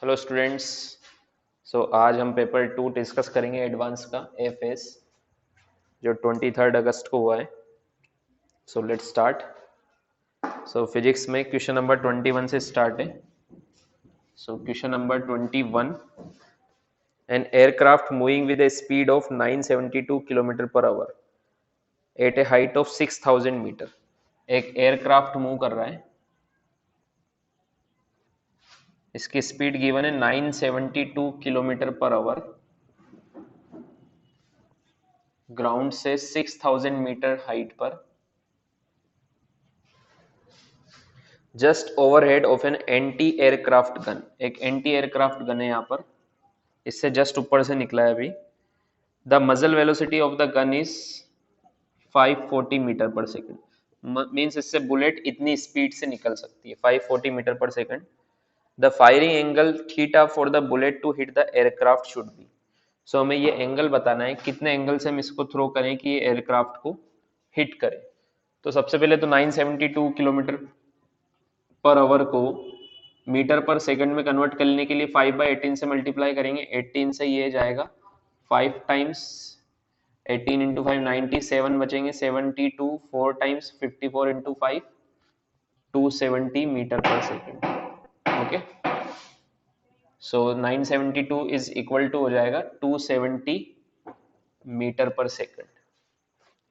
Hello students. आज हम paper 2 discuss करेंगे एडवांस का एफएस जो 23 अगस्त को हुआ है। Let's start. फिजिक्स में क्वेश्चन नंबर 21 से स्टार्ट है। Question number 21, an aircraft moving with a speed of 972 kilometre per hour at a height of 6000 metre. एक एयरक्राफ्ट मूव कर रहा है, इसकी स्पीड गिवन है 972 किलोमीटर पर आवर, ग्राउंड से 6000 मीटर हाइट पर, just overhead of an anti aircraft gun. एक anti aircraft gun है यहाँ पर, इससे जस्ट ऊपर से निकला है अभी। The muzzle velocity of the gun is 540 metre per second. Means इससे बुलेट इतनी स्पीड से निकल सकती है 540 metre per second. The firing angle theta for the bullet to hit the aircraft should be. हमें ये एंगल बताना है, कितने एंगल से हम इसको थ्रो करें कि ये एयरक्राफ्ट को हिट करे। तो सबसे पहले तो 972 किलोमीटर पर आवर को मीटर पर सेकंड में कन्वर्ट करने के लिए 5/18 से मल्टीप्लाई करेंगे। 18 से ये जाएगा 5 टाइम्स 18 इंटू 5 97 बचेंगे, 72 4 times 54 into 5 270 metre per second. Okay, 972 is equal to हो जाएगा 270 मीटर पर सेकेंड।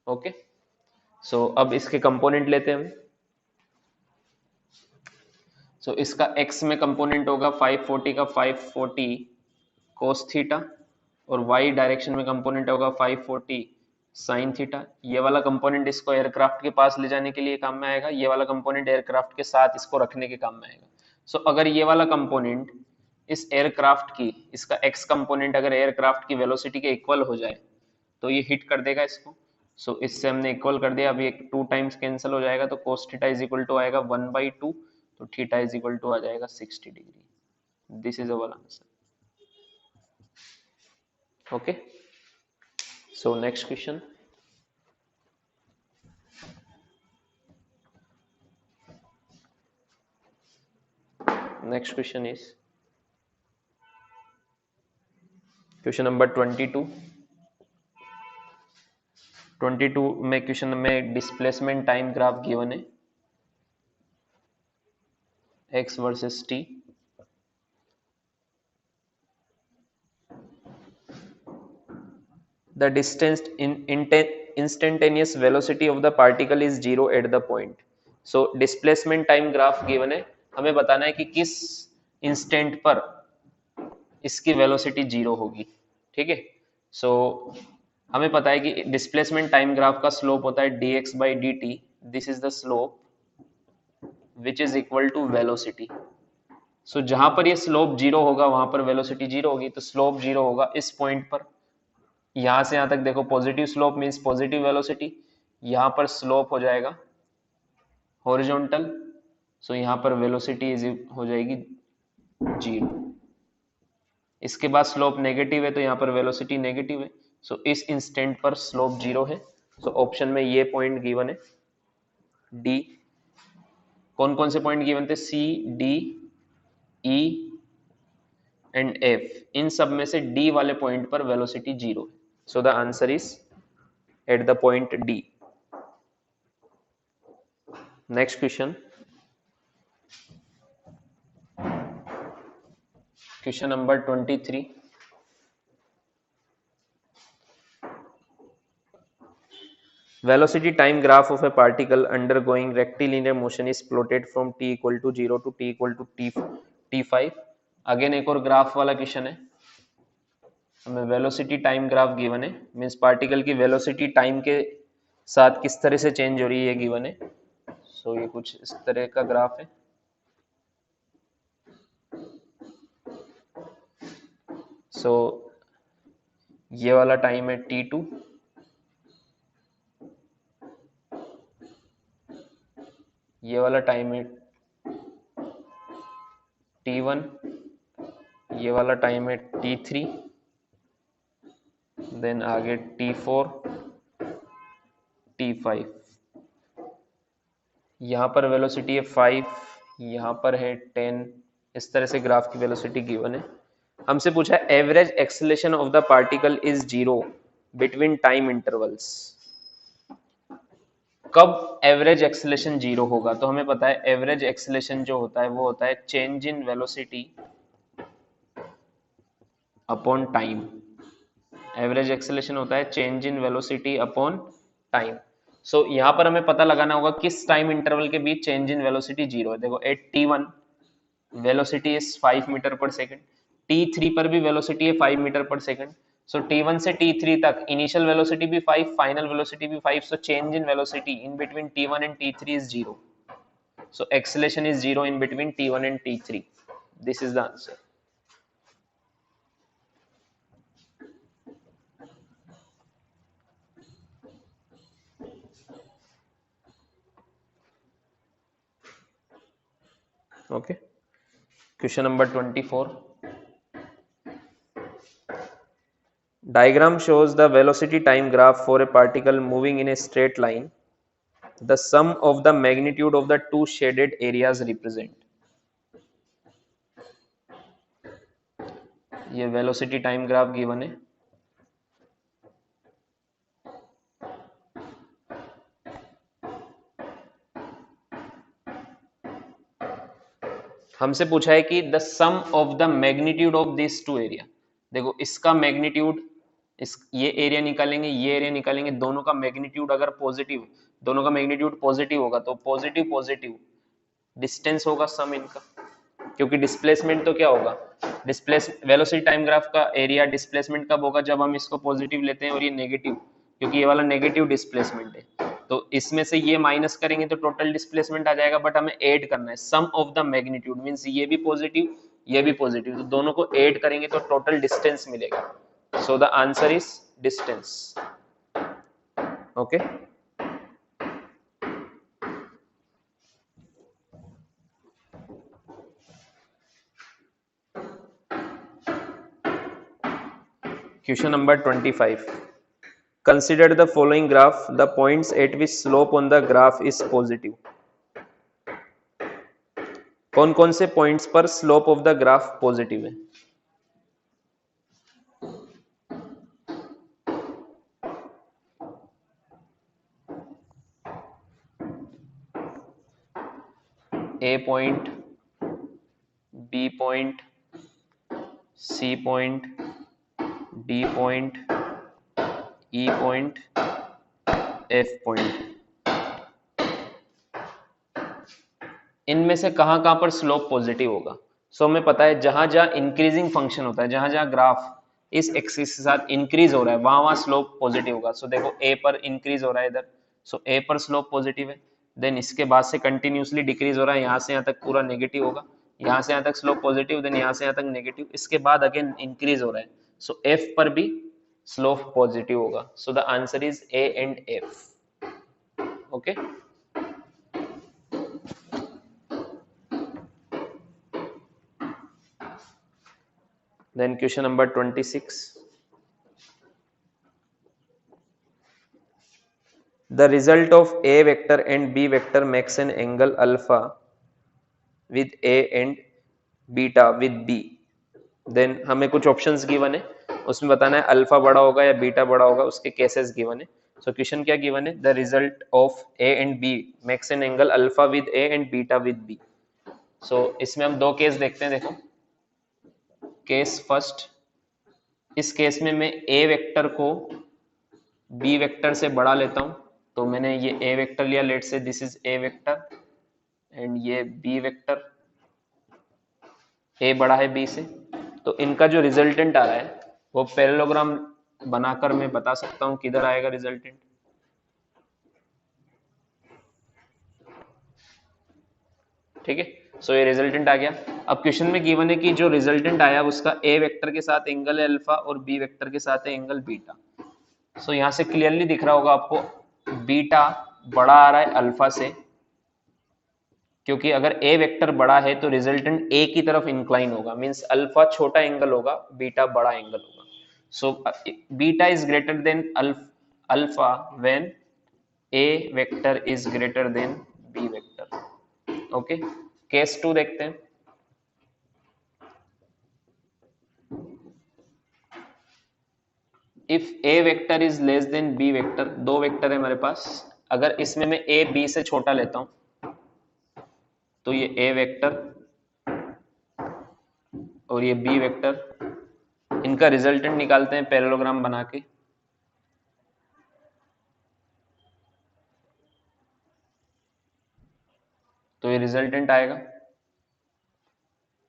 ओके, अब इसके कंपोनेंट लेते हैं हम। इसका x में कंपोनेंट होगा 540 का 540 कोस थीटा, और y डायरेक्शन में कंपोनेंट होगा 540 साइन थीटा। ये वाला कंपोनेंट इसको एयरक्राफ्ट के पास ले जाने के लिए काम में आएगा, ये वाला कंपोनेंट एयरक्राफ्ट के साथ इसको रखने के काम में आएगा। अगर ये वाला कंपोनेंट इस एयरक्राफ्ट की, इसका x कंपोनेंट अगर एयरक्राफ्ट की वेलोसिटी के इक्वल हो जाए तो ये हिट कर देगा इसको। इससे हमने इक्वल कर दिया, अभी एक 2 टाइम्स कैंसिल हो जाएगा, तो cos theta is equal to आएगा 1/2, तो थीटा इज इक्वल टू आ जाएगा 60 degree. This is our answer. Okay, next question. Next question is question number 22। 22 में क्वेश्चन में डिस्प्लेसमेंट टाइम ग्राफ गिवन है, x versus t। The distance instantaneous velocity of the particle is 0 at the point. Displacement time graph given है, हमें बताना है कि किस instant पर इसकी वेलोसिटी 0 होगी। ठीक है, हमें पता है कि डिस्प्लेसमेंट टाइम ग्राफ का स्लोप होता है dx/dt। This is the slope which is equal to velocity. जहां पर ये स्लोप 0 होगा वहां पर वेलोसिटी 0 होगी, तो स्लोप 0 होगा इस पॉइंट पर। यहां से यहां तक देखो positive slope means positive velocity, यहां पर स्लोप हो जाएगा हॉरिजॉन्टल, यहां पर वेलोसिटी हो जाएगी 0। इसके बाद स्लोप नेगेटिव है तो यहां पर वेलोसिटी नेगेटिव है। इस इंस्टेंट पर स्लोप 0 है। ऑप्शन में ये पॉइंट गिवन है डी। कौन कौन से पॉइंट गिवन थे? सी, डी, ई एंड एफ। इन सब में से डी वाले पॉइंट पर वेलोसिटी 0 है। The answer is at the point D. Next question, question number 23। Velocity time graph of a particle undergoing rectilinear motion is plotted from t equal to 0 to t equal to t5। Again एक और graph वाला question है, हमें velocity time graph given है, means particle की velocity time के साथ किस तरह से चेंज हो रही है ये गिवन है। ये कुछ इस तरह का ग्राफ है। ये वाला टाइम है t2, ये वाला टाइम है t1, ये वाला टाइम है t3, देन आगे t4, t5। यहाँ पर वेलोसिटी है 5, यहाँ पर है 10, इस तरह से ग्राफ की वेलोसिटी गिवन है। हमसे पूछा है average acceleration of the particle is zero between time intervals. कब एवरेज एक्सेलरेशन जीरो होगा? तो हमें पता है एवरेज एक्सेलरेशन जो होता है वो होता है change in velocity upon time. Average acceleration होता है change in velocity upon time. So यहां पर हमें पता लगाना होगा किस टाइम इंटरवल के बीच चेंज इन वेलोसिटी जीरो है। देखो at t1 velocity is 5 metre per second, t3 पर भी वेलोसिटी है 5 मीटर पर सेकंड। सो t1 से t3 तक इनिशियल वेलोसिटी भी 5, फाइनल वेलोसिटी भी 5, सो change in velocity in between t1 and t3 is zero. So acceleration is zero in between t1 and t3। This is the answer. Okay, question number 24। Diagram shows the velocity time graph for a particle moving in a straight line. The sum of the magnitude of the two shaded areas represent. ये velocity time graph given है। हमसे पूछा है कि the sum of the magnitude of this two area. देखो इसका magnitude, इस ये एरिया निकालेंगे, ये एरिया निकालेंगे, दोनों का मैग्नीट्यूड अगर पॉजिटिव, दोनों का मैग्नीट्यूड पॉजिटिव होगा तो पॉजिटिव पॉजिटिव डिस्टेंस होगा सम इनका। क्योंकि डिस्प्लेसमेंट तो क्या होगा, डिस्प्लेस वेलोसिटी टाइम ग्राफ का एरिया डिस्प्लेसमेंट कब होगा, जब हम इसको पॉजिटिव लेते हैं और ये नेगेटिव, क्योंकि ये वाला नेगेटिव डिस्प्लेसमेंट है। तो इसमें से ये माइनस करेंगे तो टोटल डिस्प्लेसमेंट आ जाएगा, बट हमें ऐड करना है सम ऑफ द मैग्नीट्यूड, मींस ये भी पॉजिटिव ये भी पॉजिटिव, तो दोनों को ऐड करेंगे तो टोटल डिस्टेंस मिलेगा। So the answer is distance. Okay, question number 25। Consider the following graph. The points at which slope on the graph is positive. कौन कौन से पॉइंट्स पर slope of the graph positive है? A point, B point, C point, D point, E point, F point. इनमें से कहां कहां पर स्लोप पॉजिटिव होगा? सो हमें पता है जहां जहां इंक्रीजिंग फंक्शन होता है, जहां जहां ग्राफ इस एक्सिस के साथ इंक्रीज हो रहा है वहां वहां स्लोप पॉजिटिव होगा। सो देखो ए पर इंक्रीज हो रहा है इधर, सो ए पर स्लोप पॉजिटिव है। देन इसके बाद से कंटिन्यूसली डिक्रीज हो रहा है, यहाँ से यहाँ तक पूरा नेगेटिव होगा, यहाँ से यहाँ तक स्लोप पॉजिटिव, देन यहाँ से यहाँ तक नेगेटिव, इसके बाद अगेन इंक्रीज हो रहा है। सो एफ पर भी स्लोप पॉजिटिव होगा। So the answer is A and F. Okay, then question number 26. The result of a vector and b vector makes an angle alpha with a and beta with b. then हमें कुछ options given है, उसमें बताना है alpha बड़ा होगा या beta बड़ा होगा, उसके केसेस गिवन है। सो क्वेश्चन क्या गिवन है? The result of a and b makes an angle alpha with a and beta with b। सो इसमें हम दो केस देखते हैं। देखो केस फर्स्ट, इस केस में मैं ए वेक्टर को बी वेक्टर से बड़ा लेता हूं। तो मैंने ये ए वेक्टर लिया, लेट से this is a vector and ये बी वेक्टर, ए बड़ा है बी से। तो इनका जो रिजल्टेंट आ रहा है वो पैरेललोग्राम बनाकर मैं बता सकता हूं किधर आएगा रिजल्टेंट। ठीक है, सो ये रिजल्टेंट आ गया। अब क्वेश्चन में गिवन है कि जो रिजल्टेंट आया उसका ए वेक्टर के साथ एंगल है अल्फा और बी वेक्टर के साथ है एंगल बीटा। सो यहां से क्लियरली दिख रहा होगा आपको बीटा बड़ा आ रहा है अल्फा से, क्योंकि अगर ए वेक्टर बड़ा है तो रिजल्टेंट ए की तरफ इंक्लाइन होगा, मींस अल्फा छोटा एंगल होगा, बीटा बड़ा एंगल होगा। So beta is greater than alpha when A vector is greater than B vector. Okay, case 2 देखते हैं। If A vector is less than B vector, दो वेक्टर है हमारे पास, अगर इसमें मैं ए बी से छोटा लेता हूं तो ये ए वेक्टर और ये बी वेक्टर, इनका रिजल्टेंट निकालते हैं पैरेललोग्राम बना के। तो ये रिजल्टेंट आएगा,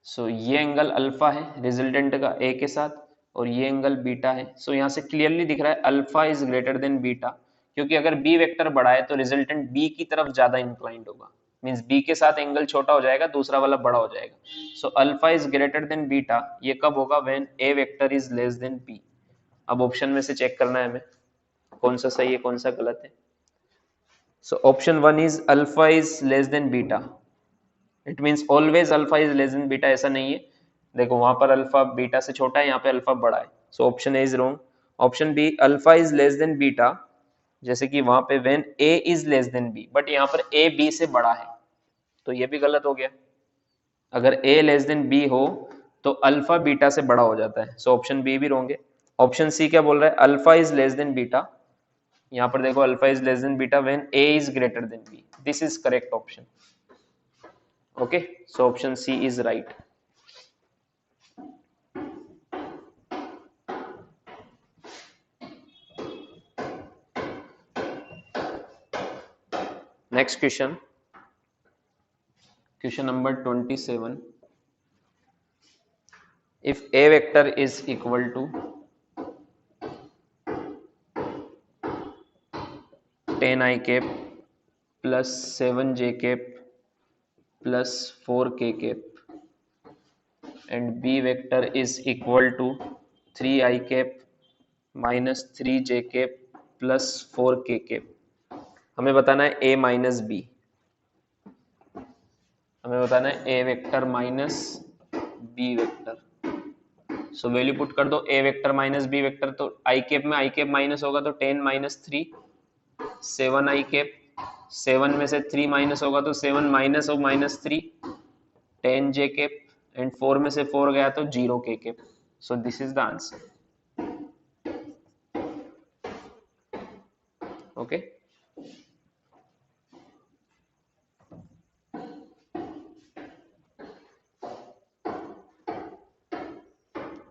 सो ये एंगल अल्फा है रिजल्टेंट का ए के साथ, और ये एंगल बीटा है। सो यहाँ से क्लियरली दिख रहा है alpha is greater than beta, क्योंकि अगर बी वेक्टर बड़ा है तो रिजल्टेंट बी की तरफ ज्यादा इंक्लाइंड होगा, मींस बी के साथ एंगल छोटा हो जाएगा, दूसरा वाला बड़ा हो जाएगा। So alpha is greater than beta, ये कब होगा? When A vector is less than B. अब ऑप्शन में से चेक करना है हमें कौन सा सही है कौन सा गलत है। So option 1 is alpha is less than beta, it means always alpha is less than beta, ऐसा नहीं है। देखो वहां पर अल्फा बीटा से छोटा है, यहाँ पे अल्फा बड़ा है। So option A is wrong. Option B alpha is less than beta, जैसे कि वहां पे when A is less than B, but यहाँ पर ए बी से बड़ा है, तो ये भी गलत हो गया। अगर ए लेस देन बी हो तो अल्फा बीटा से बड़ा हो जाता है, सो ऑप्शन बी भी रॉन्ग है। ऑप्शन सी क्या बोल रहा है? Alpha is less than beta, यहाँ पर देखो alpha is less than beta when A is greater than B, this is correct option. Okay, so option C is right. Next question, question number 27. If A vector is equal to 10 I cap plus 7 j cap plus 4 k cap and B vector is equal to 3 I cap minus 3 j cap plus 4 k cap, हमें बताना है A minus B, हमें बताना है A vector minus B vector. So value put कर दो, A vector minus B vector, तो i cap में आई कैप माइनस होगा तो 10 माइनस 3 7 आई कैप, 7 में से 3 माइनस होगा तो 7 minus of minus 3 10 J cap, and 4 में से 4 गया तो 0 के cap. So this is the answer. Okay,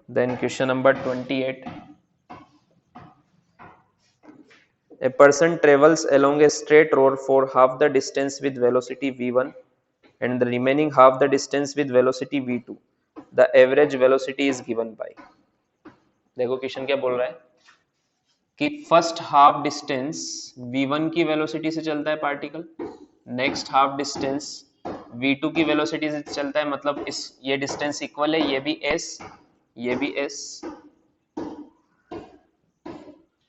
then question number 28. A person travels along a straight road for half the distance with velocity v1 and the remaining half the distance with velocity v2. The average velocity is given by. देखो question क्या बोल रहा है कि first half distance v1 की velocity से चलता है particle, next half distance v2 की वेलोसिटी से चलता है, मतलब इस ये डिस्टेंस इक्वल है, ये भी s ये भी s।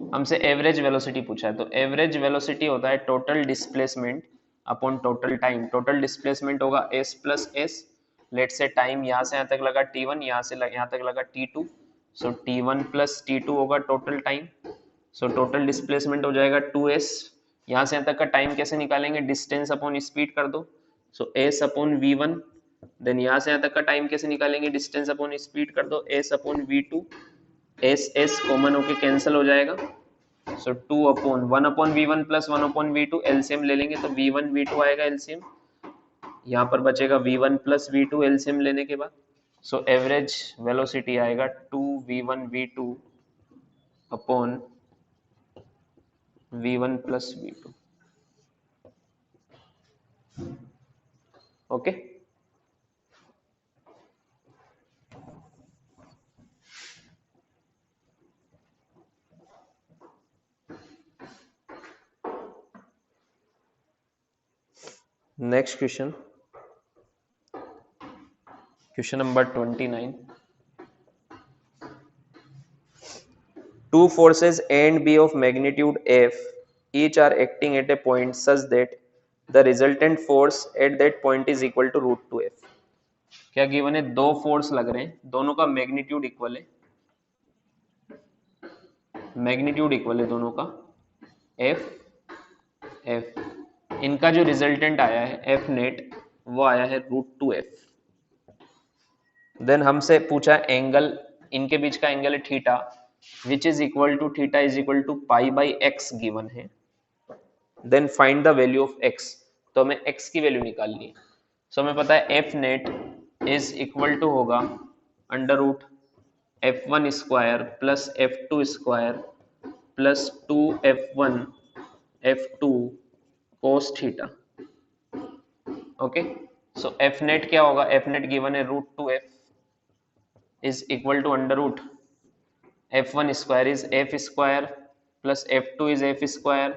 हमसे एवरेज वेलोसिटी पूछा है, तो एवरेज वेलोसिटी होता है total displacement upon total time. Total displacement होगा s प्लस s, लेट से टाइम यहाँ से यहाँ तक लगा t1, यहाँ से यहाँ तक लगा t2, सो t1 प्लस t2 होगा total time. So total displacement हो जाएगा 2s, यहाँ से यहाँ तक का टाइम कैसे निकालेंगे? डिस्टेंस अपॉन स्पीड कर दो, सो s अपॉन v1, देन यहाँ से यहाँ तक का टाइम कैसे निकालेंगे? डिस्टेंस अपॉन स्पीड कर दो, s upon v2, s common होके कैंसिल हो जाएगा, सो 2 upon 1 upon v1 plus 1 upon v2, LCM ले लेंगे तो v1 v2 आएगा एलसीएम, यहाँ पर बचेगा v1 प्लस v2 एलसीएम लेने के बाद। सो एवरेज वेलोसिटी आएगा 2v1 v2 upon v1 plus v2। Okay, next question, question number 29. Two forces A and B of magnitude F each are acting at a point such that the resultant force at that point is equal to root 2F. क्या given है? दो force लग रहे हैं, दोनों का magnitude equal है, magnitude equal है दोनों का, F F, इनका जो रिजल्टेंट आया है F नेट वो आया है रूट 2F। देन हमसे पूछा एंगल, इनके बीच का एंगल है theta, which is equal to theta is equal to pi by x given है, then find the value of x. तो हमें एक्स की वैल्यू निकालनी है। सो हमें पता है F net is equal to होगा under root F one square plus F two square plus 2f1 f2 cos theta. Okay, so F net क्या होगा, एफ नेट गिवन है root two F is equal to under root f1 square is F square plus f2 is F square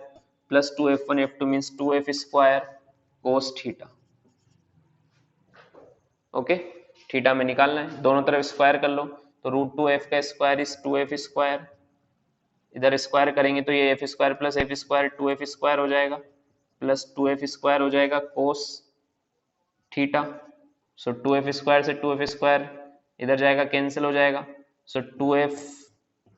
plus 2f1 f2 means 2f square cos theta. Okay, theta में निकालना है, दोनों तरफ square कर लो, तो root two F का square is 2f square, इधर square करेंगे तो ये F square plus F square 2f square हो जाएगा प्लस 2f स्क्वायर हो जाएगा cos थीटा। सो 2f स्क्वायर से 2f स्क्वायर इधर जाएगा, कैंसिल हो जाएगा। So 2f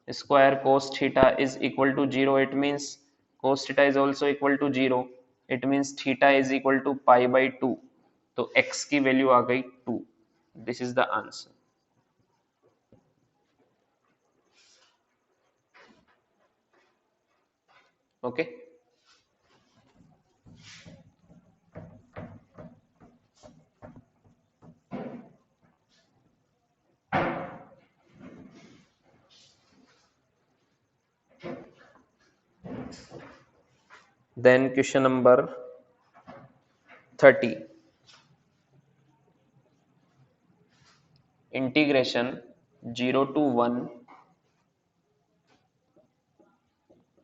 square cos theta is equal to 0। It means cos theta is also equal to 0। It means theta is equal to pi by 2। तो x की value आ गई 2। This is the answer. Okay, then question number 30, integration 0 to 1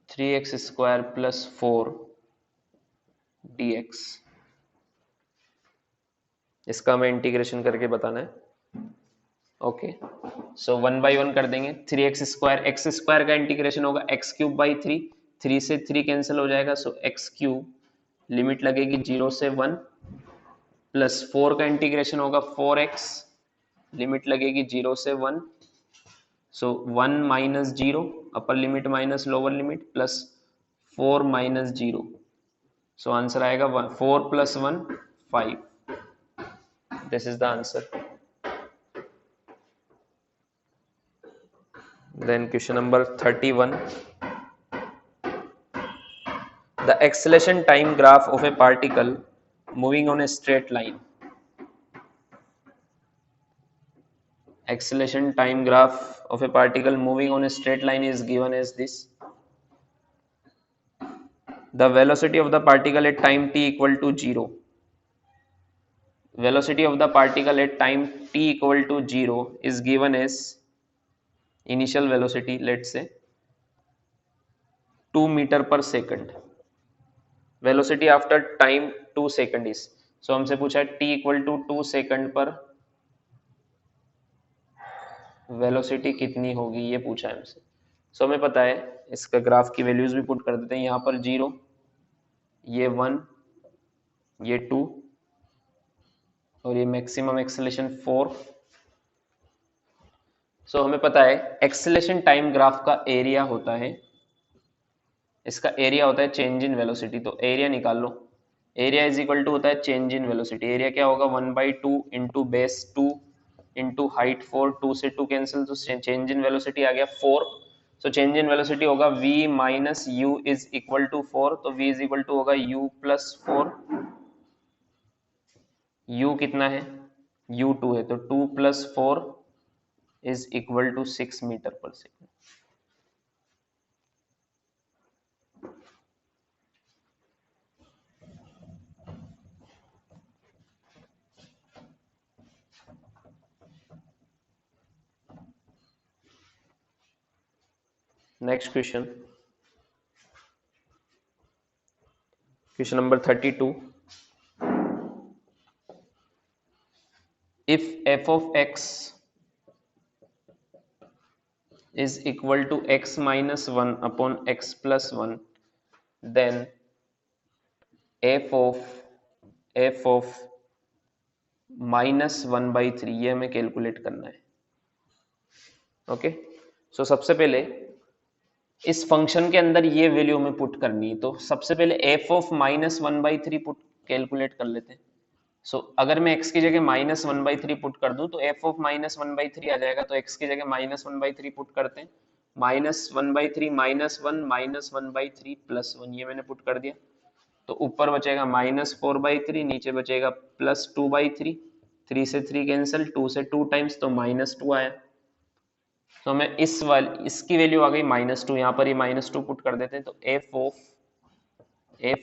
3x square plus 4 dx। इसका हमें integration करके बताना है। Okay, so 1 by 1 कर देंगे। 3x स्क्वायर, एक्स स्क्वायर का इंटीग्रेशन होगा एक्स क्यूब बाई 3, 3 से 3 कैंसिल हो जाएगा, सो एक्स क्यूब लिमिट लगेगी 0 से 1 प्लस 4 का इंटीग्रेशन होगा 4x लिमिट लगेगी 0 से 1, सो 1 minus 0 upper limit minus lower limit plus 4 minus 0, so answer आएगा 4 plus 1 5। This is the answer. Then question number 31, the acceleration time graph of a particle moving on a straight line। Acceleration time graph of a particle moving on a straight line is given as this. The velocity of the particle at time t equal to 0. Velocity of the particle at time t equal to 0 is given as initial velocity, let's say 2 meter per second। velocity after time 2 second is, so हमसे पूछा है t equal to 2 second पर velocity कितनी होगी, ये पूछा है हमसे। सो हमें पता है, इसका ग्राफ की वैल्यूज भी पुट कर देते हैं। यहाँ पर 0, ये 1, ये 2 और ये मैक्सिमम एक्सेलेरेशन 4। सो हमें पता है एक्सेलेरेशन टाइम ग्राफ का एरिया होता है, इसका एरिया होता है चेंज इन वेलोसिटी। तो एरिया निकाल लो, एरिया इज इक्वल टू होता है चेंज इन वेलोसिटी। एरिया क्या होगा 1/2 इंटू बेस 2 इंटू हाइट 4, 2 से 2 कैंसिल, तो चेंज इन वेलोसिटी आ गया 4। सो चेंज इन वेलोसिटी होगा v minus u is equal to 4। तो v इज इक्वल टू होगा u प्लस 4। u कितना है, u 2 है, तो 2 plus 4 is equal to 6 metre per second. Next question, question number 32. If f of x is equal to x minus 1 upon x plus 1, then f of minus 1/3 ये हमें calculate करना है। Okay, सो सबसे पहले इस फंक्शन के अंदर ये वैल्यू हमें पुट करनी है। तो सबसे पहले f of minus 1/3 put calculate कर लेते हैं। सो अगर मैं x की जगह माइनस 1/3 पुट कर दूं तो f ऑफ माइनस 1/3 आ जाएगा। तो x की जगह माइनस 1/3 पुट करते हैं, -1/3 -1 +1 ये मैंने पुट कर दिया, तो ऊपर बचेगा -4/3, नीचे बचेगा +2/3, 3 से 3 कैंसिल, 2 से 2 टाइम्स तो -2 आया। तो हमें इसकी वैल्यू आ गई -2, यहाँ पर ये -2 पुट कर देते हैं, तो f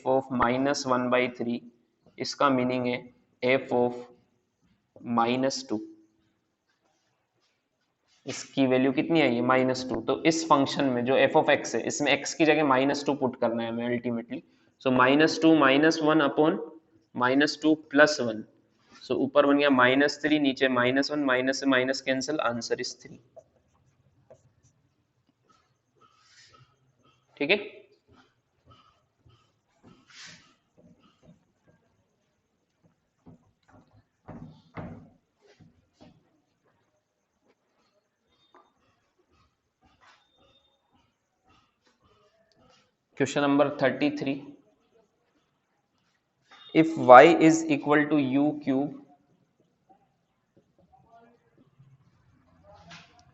ऑफ -1/3, इसका मीनिंग है f ऑफ -2, इसकी वैल्यू कितनी आई है -2। तो इस फंक्शन में जो f ऑफ x है, इसमें x की जगह -2 पुट करना है हमें अल्टीमेटली। सो -2 -1 अपॉन -2 +1, सो ऊपर बन गया -3, नीचे -1, माइनस से माइनस कैंसिल, आंसर इज 3। ठीक है। Question number 33, if y is equal to u cube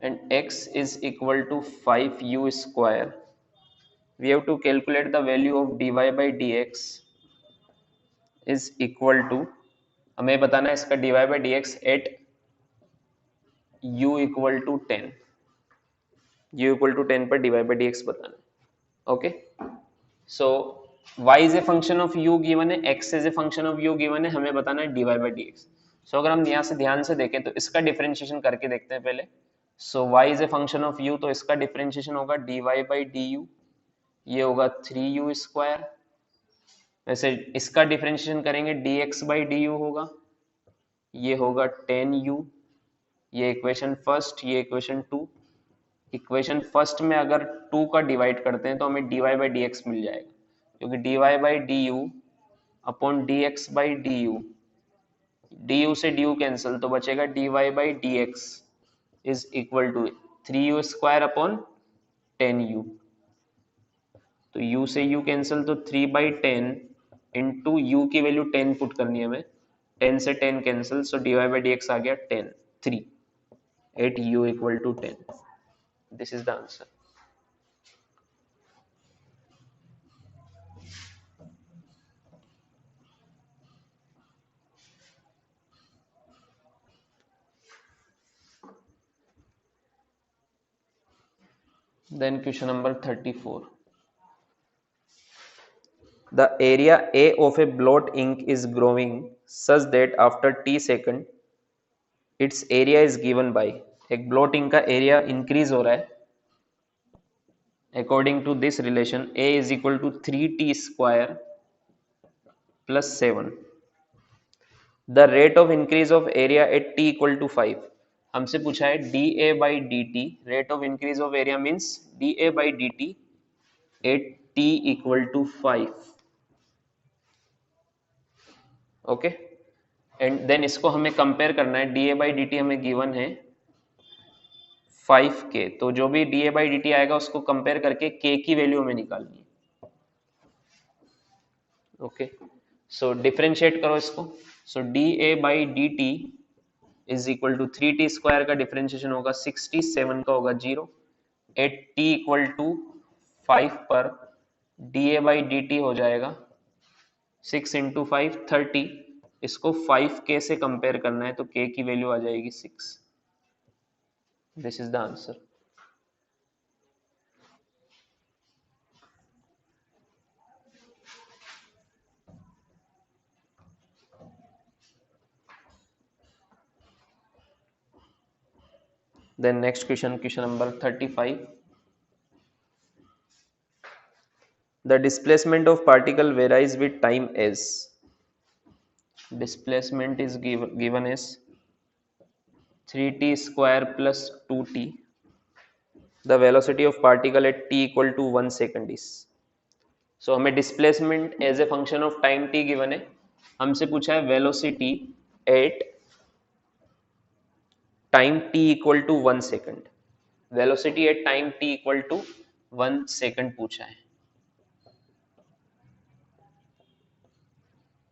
and x is equal to 5u square, we have to calculate the value of dy by dx is equal to, हमें बताना है इसका dy by dx at u equal to 10, u equal to 10 पर dy by dx बताना है। Okay, so y is a function of u given है, x is a function of u given है, हमें बताना है dy by dx। सो अगर हम यहाँ से ध्यान से देखें तो इसका डिफरेंशिएशन करके देखते हैं पहले। सो y is a function of u, तो इसका डिफरेंशिएशन होगा dy by du, ये होगा 3u स्क्वायर। वैसे इसका डिफरेंशिएशन करेंगे dx by du होगा, ये होगा 10u, ये इक्वेशन फर्स्ट, ये इक्वेशन टू। इक्वेशन फर्स्ट में अगर 2 का डिवाइड करते हैं तो हमें dy by dx मिल जाएगा, क्योंकि dy by du upon dx by du से du कैंसिल, तो बचेगा dy by dx is equal to 3u square upon 10u, तो u से u कैंसिल, तो 3/10 इंटू u की वैल्यू 10 पुट करनी है हमें, 10 से 10 cancel, so dy by dx आ गया 10, 3 at u equal to 10। This is the answer. Then question number 34. The area A of a blot ink is growing such that after t second its area is given by, एक blot ink का area increase हो रहा है according to this relation A is equal to 3t square plus 7. The rate of increase of area at t equal to 5. हमसे पूछा है dA by dt, rate of increase of area means dA by dt at t equal to 5. Okay, and then इसको हमें compare करना है, dA by dt हमें given है 5k, तो जो भी dA by dt आएगा उसको कंपेयर करके k की वैल्यू हमें निकालनी है। ओके, सो डिफरेंशिएट करो इसको। So dA by dt is equal to 3t square का डिफरेंशिएशन होगा 60, 7 का होगा 0, एट t इक्वल टू 5 पर dA by dt हो जाएगा 6 इंटू 5 30, इसको 5k से कंपेयर करना है तो k की वैल्यू आ जाएगी 6। This is the answer. Then next question, question number 35. The displacement of particle varies with time as, displacement is given as 3t square plus 2t. The velocity of particle at t equal to 1 second is, so हमें displacement as a function of time t given है, हमसे पूछा है velocity at time t equal to 1 second, velocity at time t equal to 1 second पूछा है।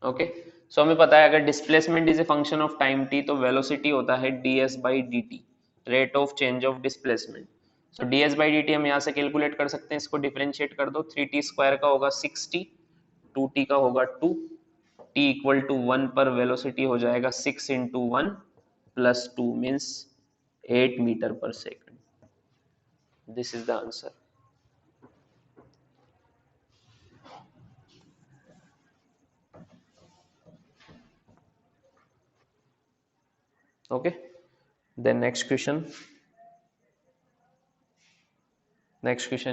Okay, so हमें पता है अगर displacement is a function of time t तो वेलोसिटी होता है ds by dt, rate of change of displacement. So ds by dt हम यहाँ से कैलकुलेट कर सकते हैं, इसको डिफरेंशिएट कर दो, 3t स्क्वायर का होगा 6t, 2t का होगा 2, t इक्वल टू 1 पर वेलोसिटी हो जाएगा 6 into 1 plus 2 means 8 metre per second. This is the answer. Okay, then next question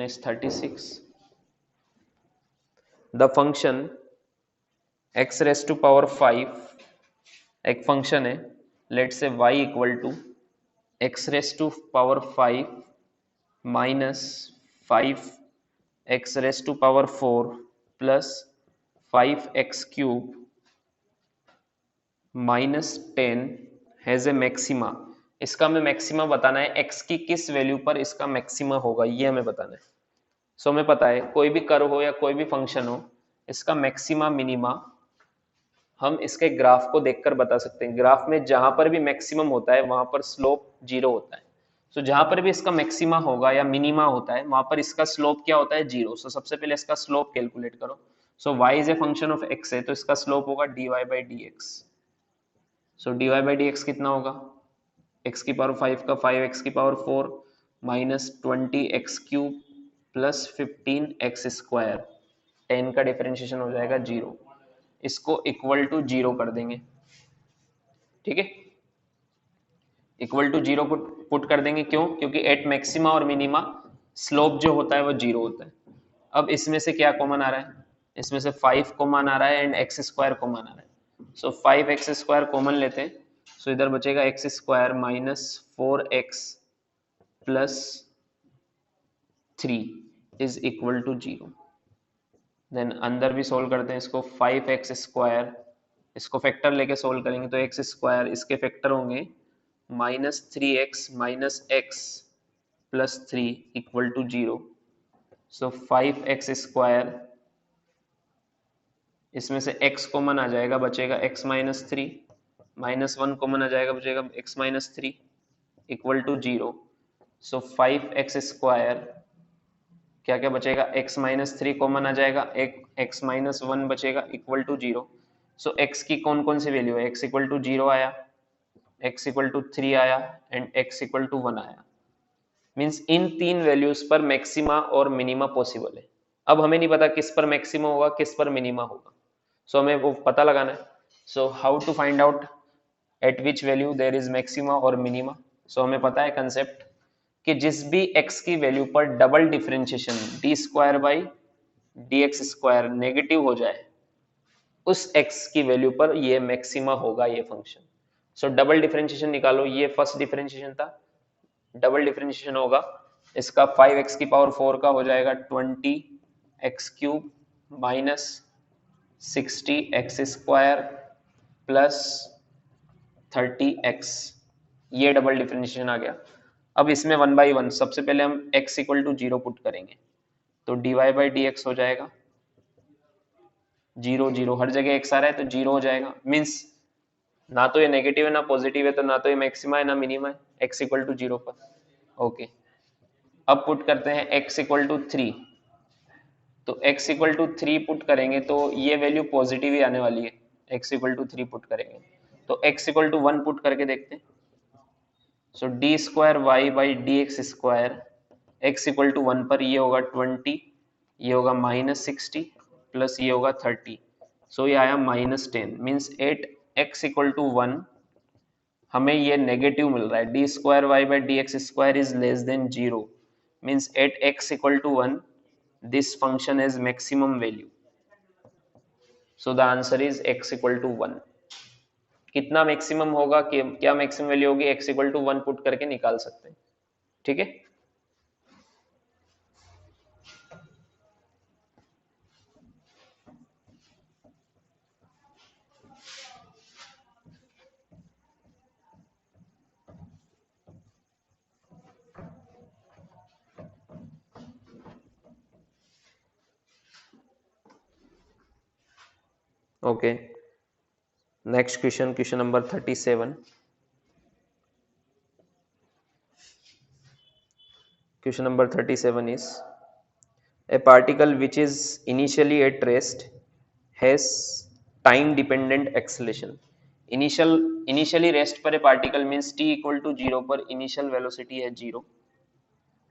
is 36. The function x raised to power 5, एक फंक्शन है, let say y equal to x raised to power 5 minus 5x raised to power 4 plus 5x cube minus 10 has a maxima. इसका हमें maxima बताना है, x की किस value पर इसका मैक्सिमा होगा ये हमें बताना है. सो हमें पता है कोई भी कर्व हो या कोई भी फंक्शन हो, इसका मैक्सिमा मिनिमा हम इसके ग्राफ को देखकर बता सकते हैं. ग्राफ में जहां पर भी मैक्सिमम होता है वहां पर स्लोप 0 होता है. सो जहां पर भी इसका मैक्सिमा होगा या मिनिमा होता है वहां पर इसका स्लोप क्या होता है, 0. सो सबसे पहले इसका स्लोप कैलकुलेट करो. सो y is a function of x है तो इसका स्लोप होगा dy by dx. So dy by dx कितना होगा, x की पावर 5 का 5x की power 4 minus 20x cube plus 15x square, 10 का डिफरेंशिएशन हो जाएगा 0. इसको इक्वल टू 0 कर देंगे. ठीक है, इक्वल टू 0 पुट कर देंगे. क्यों? क्योंकि एट मैक्सिमा और मिनिमा स्लोप जो होता है वो 0 होता है. अब इसमें से क्या कॉमन आ रहा है, इसमें से 5 कॉमन आ रहा है एंड x स्क्वायर कॉमन आ रहा है. सो 5x स्क्वायर कॉमन लेते हैं. सो इधर बचेगा x square minus 4x plus 3 is equal to 0. Then अंदर भी सोल्व करते हैं इसको, 5x स्क्वायर, इसको फैक्टर लेके सोल्व करेंगे तो x स्क्वायर इसके फैक्टर होंगे minus 3x minus x plus 3 equal to 0. So 5x square, इसमें से x कॉमन आ जाएगा, बचेगा x माइनस 3, माइनस 1 कॉमन आ जाएगा, बचेगा x minus 3 equal to 0. So 5x square, क्या क्या बचेगा, x माइनस 3 कॉमन आ जाएगा, एक x माइनस 1 बचेगा इक्वल टू 0. सो x की कौन कौन सी वैल्यू है, x इक्वल टू 0 आया, x इक्वल टू 3 आया एंड x इक्वल टू 1 आया. मीन्स इन तीन वैल्यूज पर मैक्सिमा और मिनिमा पॉसिबल है. अब हमें नहीं पता किस पर मैक्सिमा होगा किस पर मिनिमा होगा, सो हमें वो पता लगाना है. So how to find out at which value there is maxima और मिनिमा. सो हमें पता है कंसेप्ट कि जिस भी x की वैल्यू पर double differentiation D square by d x square negative हो जाए, उस x की वैल्यू पर ये मैक्सिमा होगा ये फंक्शन. सो डबल डिफरेंशिएशन निकालो, ये फर्स्ट डिफरेंशिएशन था, डबल डिफरेंशिएशन होगा इसका 5x की पावर 4 का हो जाएगा 20x cube minus 60x square plus 30x, ये डबल डिफरेंशिएशन आ गया. अब इसमें 1 बाई 1 सबसे पहले हम x इक्वल टू 0 पुट करेंगे तो dy बाई डी एक्स हो जाएगा 0 0, हर जगह x आ रहा है तो 0 हो जाएगा. मीन्स ना तो ये नेगेटिव है ना पॉजिटिव है, तो ना तो ये मैक्सिमा है ना मिनिमा है, x इक्वल टू 0 पर. ओके, अब पुट करते हैं x इक्वल टू 3, तो x इक्वल टू 3 पुट करेंगे तो ये वैल्यू पॉजिटिव ही आने वाली है. x इक्वल टू 3 पुट करेंगे तो x इक्वल टू 1 पुट करके देखते हैं. So d square y by d x square, x equal to 1 पर ये होगा 20, ये होगा माइनस 60 प्लस ये होगा 30. सो ये आया minus 10. Means at x equal to 1 हमें ये नेगेटिव मिल रहा है. D square y by d x square is less than 0. Means at x equal to 1 this function has maximum value. So the answer is x equal to 1. कितना maximum होगा कि क्या maximum value होगी, x equal to 1 put करके निकाल सकते हैं. ठीक है, okay. Next question, question number 37. Question number 37 is a particle which is initially at rest has time dependent acceleration. Initially rest पर a particle means t equal to 0 पर initial velocity है 0,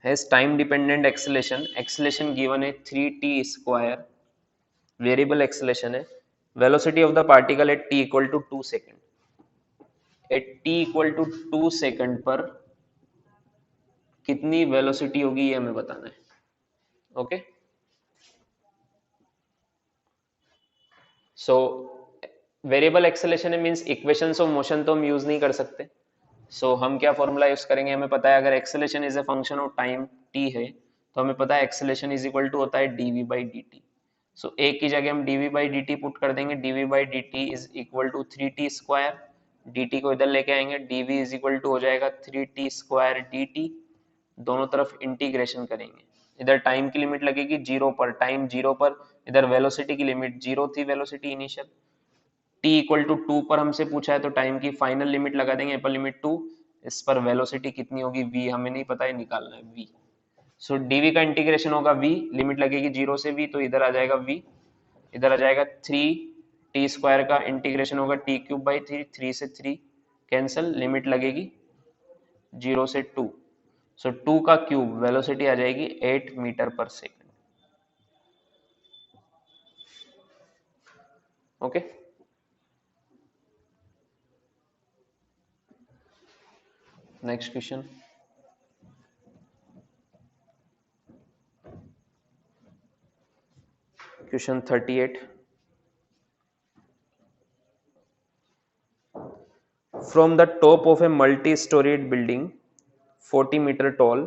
has time dependent acceleration given है 3t square, variable acceleration है, velocity of the particle at t equal to 2 second. At t equal to 2 second पर कितनी velocity होगी ये हमें बताना है. ओके, सो वेरिएबल एक्सेलेरेशन है मींस इक्वेशंस ऑफ मोशन तो हम यूज नहीं कर सकते. सो हम क्या फॉर्मूला यूज करेंगे, हमें पता है अगर acceleration is a function of time t है तो हमें पता है एक्सेलेरेशन इज इक्वल टू होता है dv बाई dt. सो एक की जगह हम dv बाई dt पुट कर देंगे, dv by dt is equal to 3t square, dt को इधर लेके आएंगे, dv इज इक्वल टू हो जाएगा 3t स्क्वायर dt, दोनों तरफ इंटीग्रेशन करेंगे. इधर टाइम की लिमिट लगेगी 0 पर, टाइम 0 पर, इधर वेलोसिटी की लिमिट 0 थी, velocity initial. t equal to 2 पर हमसे पूछा है तो टाइम की फाइनल लिमिट लगा देंगे, अपर लिमिट 2, इस पर वेलोसिटी कितनी होगी v हमें नहीं पता है, निकालना है v. सो dv का इंटीग्रेशन होगा v, लिमिट लगेगी 0 से v तो इधर आ जाएगा v, इधर आ जाएगा 3t स्क्वायर का इंटीग्रेशन होगा t क्यूब बाई 3, 3 से 3 कैंसल, लिमिट लगेगी 0 से 2. सो 2 का क्यूब वेलोसिटी आ जाएगी 8 metre per second. Okay, next question. Question 38. From the top of a multi-storied building 40 meter tall,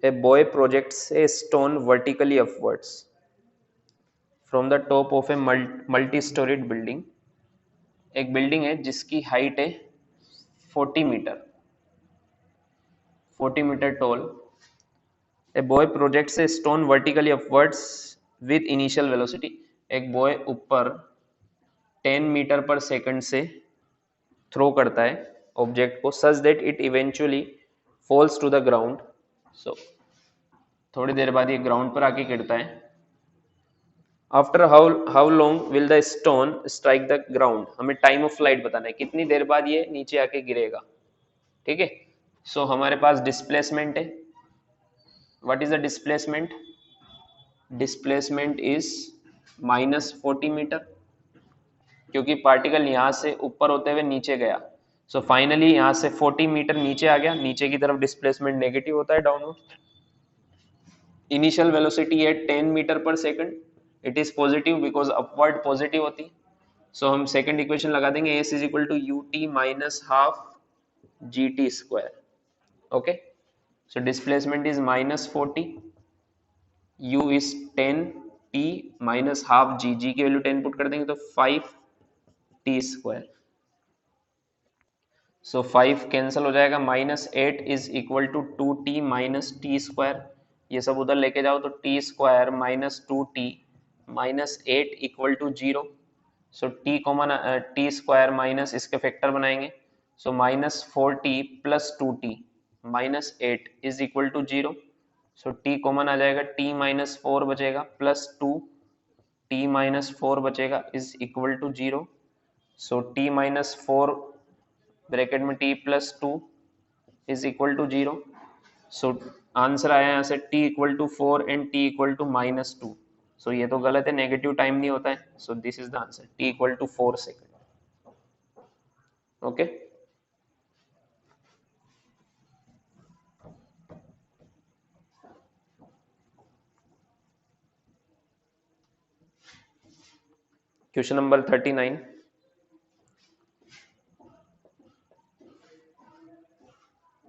a boy projects a stone vertically upwards. From the top of a multi-storied building, एक building है जिसकी height है 40 metre, 40 metre tall. A boy projects a stone vertically upwards with initial velocity. एक boy ऊपर 10 metre per second से throw करता है object को, such that it eventually falls to the ground. So थोड़ी देर बाद ये ग्राउंड पर आके गिरता है. After how long will the stone strike the ground, हमें टाइम ऑफ फ्लाइट बताना है, कितनी देर बाद ये नीचे आके गिरेगा. ठीक है, सो हमारे पास डिस्प्लेसमेंट है. What is the displacement? Displacement is -40 metre, क्योंकि पार्टिकल यहां से ऊपर होते हुए नीचे गया. सो फाइनली यहां से 40 मीटर नीचे आ गया, नीचे की तरफ डिस्प्लेसमेंट नेगेटिव होता है, डाउनवर्ड. इनिशियल वेलोसिटी है 10 metre per second, it is positive because upward positive होती. सो हम सेकंड इक्वेशन लगा देंगे, s is equal to ut minus half gt square. Okay, so displacement is -40, u is 10, t minus half g, g की value 10 put कर देंगे तो 5t square. सो 5 cancel हो जाएगा, -8 is equal to 2t minus t square. ये सब उधर लेके जाओ तो t square minus 2t minus 8 equal to 0. So t common, t square minus इसके फैक्टर बनाएंगे, so -4t plus 2t minus 8 is equal to 0. So t common आ जाएगा, t माइनस 4 बचेगा प्लस 2 t माइनस 4 बचेगा is equal to 0. So t minus 4 bracket में t plus 2 is equal to 0. So answer आया यहाँ से t equal to 4 and t equal to -2. So ये तो गलत है, नेगेटिव टाइम नहीं होता है. So this is the answer, t equal to 4 second. Okay, question number 39.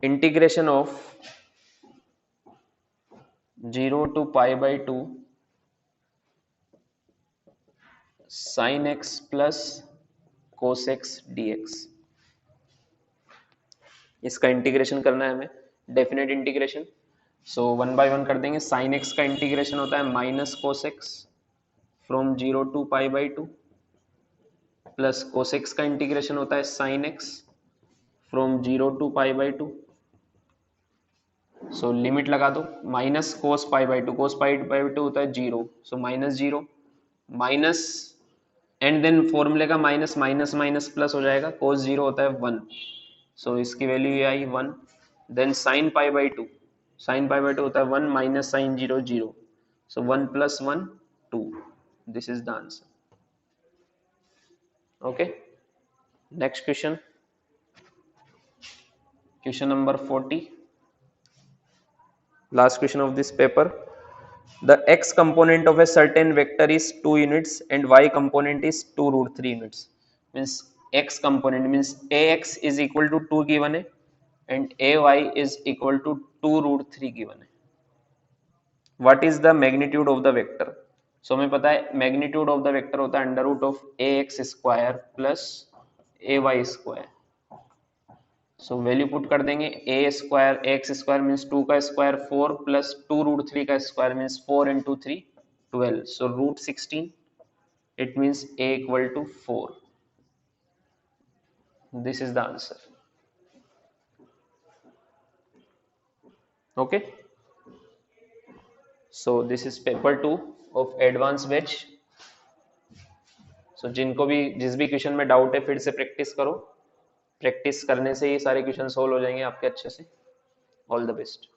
Integration of 0 to pi by 2 sin x plus cos x dx. इसका integration करना है हमें, डेफिनेट इंटीग्रेशन. सो 1 बाय 1 कर देंगे. sin x का इंटीग्रेशन होता है minus cos x from 0 to pi by 2 plus cos x का इंटीग्रेशन होता है sin x from 0 to pi by 2. So limit लगा दो, minus cos pi by two, cos pi by two होता है 0, so minus 0 minus, and then फॉर्मूले का minus minus minus plus हो जाएगा, कोस 0 होता है 1, सो इसकी वैल्यू ये आई 1, then sine pi by two, sine pi by two होता है 1 minus sine 0 0, so 1 plus 1 2, this is the answer. Okay, next question, question number 40, last question of this paper. The x component of a certain vector is 2 units and y component is 2 root 3 units. Means x component means ax is equal to 2 given है and ay is equal to 2 root 3 given है. What is the magnitude of the vector? So हमें पता है magnitude of the vector होता है under root of ax square plus ay square. So value put कर देंगे, a square x square means 2 का square 4 plus 2 root 3 का square means 4 into 3 12, so root 16, it means a equal to 4. This is the answer. Okay, so this is paper 2 of advance batch. So जिनको भी जिस भी question में doubt है फिर से प्रैक्टिस करो, प्रैक्टिस करने से ही सारे क्वेश्चन सोल्व हो जाएंगे आपके अच्छे से. All the best.